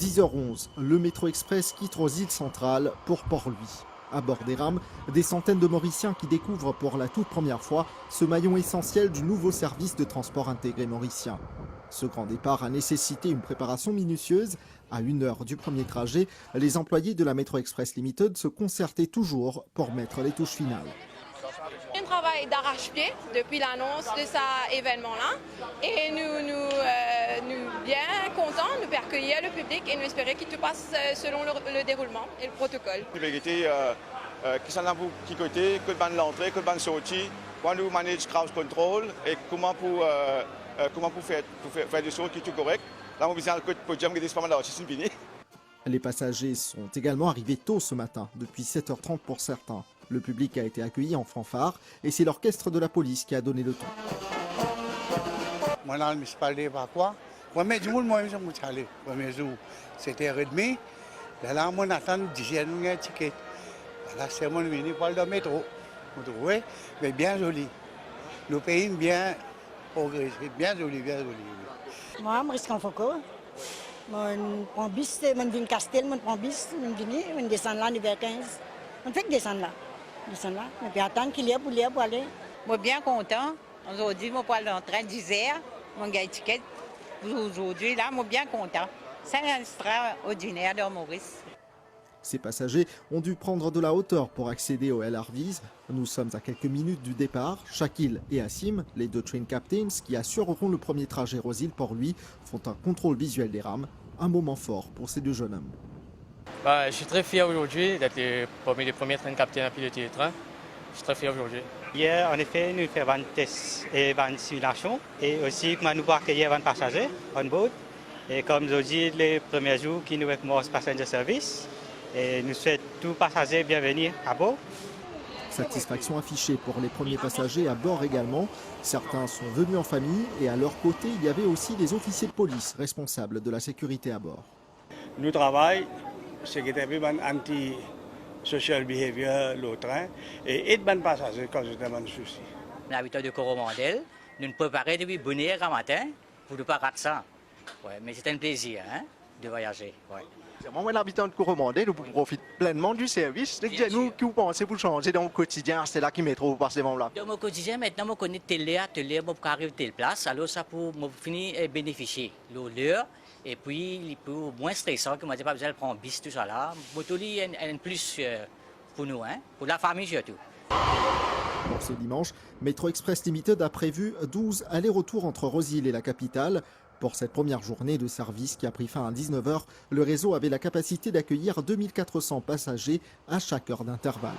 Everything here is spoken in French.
10h11, le métro express quitte Rosille Centrale pour Port-Louis. À bord des rames, des centaines de Mauriciens qui découvrent pour la toute première fois ce maillon essentiel du nouveau service de transport intégré mauricien. Ce grand départ a nécessité une préparation minutieuse. À 1 heure du premier trajet, les employés de la Metro Express Limited se concertaient toujours pour mettre les touches finales. Un travail d'arrache-pied depuis l'annonce de cet événement-là et nous bien contents de faire accueillir le public et nous espérer que tout passe selon le déroulement et le protocole. La vérité, qui sont là pour qui côté, que ban l'entrée, que ban sortie, quand nous manage crowd control et comment pour faire des choses qui sont correctes. Là, on vient le côté podium qui est pas mal là, c'est fini. Les passagers sont également arrivés tôt ce matin, depuis 7h30 pour certains. Le public a été accueilli en fanfare et c'est l'orchestre de la police qui a donné le ton. Moi, dans le municipalité, par quoi? Premier jour, moi, je suis allé. Premier jour, c'était 7h30. Là, on attend 10 de ticket. Là, c'est mon venu pour le métro. Vous trouvez? Mais bien joli. Le pays bien progressé, bien joli, bien joli. Moi, je suis en Foucault. Je prends bus, je viens de Castel, je prends bus, je descends là, vers 15. On fait que descendre là. Et puis attendre qu'il y ait pour aller. Je suis bien content. Aujourd'hui, je vais aller en train 10 heures. Mon gars ticket. Aujourd'hui, là, je suis bien content. C'est extraordinaire de Maurice. Ces passagers ont dû prendre de la hauteur pour accéder au LR Vise. Nous sommes à quelques minutes du départ. Shakil et Assim, les deux train captains qui assureront le premier trajet Rosille-Port-Louis, font un contrôle visuel des rames. Un moment fort pour ces deux jeunes hommes. Je suis très fier aujourd'hui d'être parmi les premiers train captains à piloter le train. Je suis très fier aujourd'hui. Hier, en effet, nous faisons une test et une simulation. Et aussi, nous pouvons accueillir 20 passagers on board. Et comme je dis, les premiers jours qui nous avec Passenger Service. Et nous souhaitons tous passagers bienvenue à bord. Satisfaction affichée pour les premiers passagers à bord également. Certains sont venus en famille et à leur côté, il y avait aussi des officiers de police responsables de la sécurité à bord. Nous travaillons, c'est que tu as anti-social behavior, le train, et aide les passagers quand ils ont des soucis. L'habitant de Coromandel, nous nous préparons depuis bonne heure à matin pour ne pas rater ça. Ouais, mais c'est un plaisir de voyager. Ouais. Moi, l'habitant de Coromandel, nous profitons pleinement du service. Nous, qui vous pensez pour changer dans le quotidien, c'est là qui métro vous passez là. Dans mon quotidien, maintenant, je connais telle atelier, je peux arriver à telle place, alors ça pour finir bénéficier l'heure. Et puis, pour moins stressant, que moi, je n'ai pas besoin de prendre bis, tout ça là. Motoli est un plus pour nous, pour la famille surtout. Pour ce dimanche, Metro Express Limited a prévu 12 allers-retours entre Rosille et la capitale. Pour cette première journée de service qui a pris fin à 19h, le réseau avait la capacité d'accueillir 2400 passagers à chaque heure d'intervalle.